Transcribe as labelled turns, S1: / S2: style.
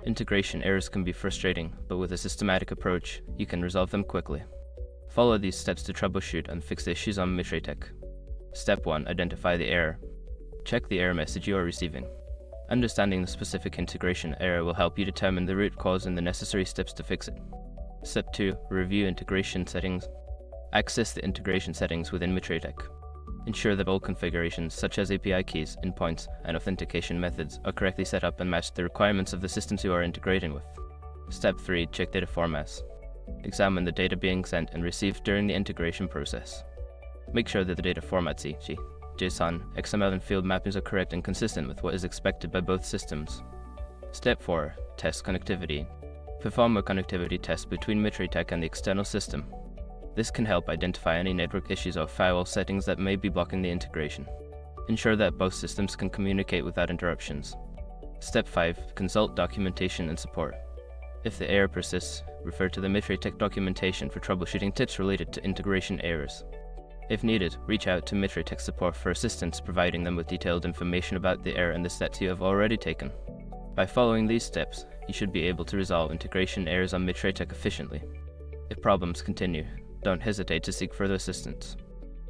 S1: Integration errors can be frustrating, but with a systematic approach, you can resolve them quickly. Follow these steps to troubleshoot and fix the issues on Mitratech. Step 1. Identify the error. Check the error message you are receiving. Understanding the specific integration error will help you determine the root cause and the necessary steps to fix it. Step 2. Review integration settings. Access the integration settings within Mitratech. Ensure that all configurations, such as API keys, endpoints, and authentication methods, are correctly set up and match the requirements of the systems you are integrating with. Step 3. Check data formats. Examine the data being sent and received during the integration process. Make sure that the data formats, e.g., JSON, XML, and field mappings are correct and consistent with what is expected by both systems. Step 4. Test connectivity. Perform a connectivity test between Mitratech and the external system. This can help identify any network issues or firewall settings that may be blocking the integration. Ensure that both systems can communicate without interruptions. Step 5. Consult documentation and support. If the error persists, refer to the Mitratech documentation for troubleshooting tips related to integration errors. If needed, reach out to Mitratech support for assistance, providing them with detailed information about the error and the steps you have already taken. By following these steps, you should be able to resolve integration errors on Mitratech efficiently. If problems continue, don't hesitate to seek further assistance.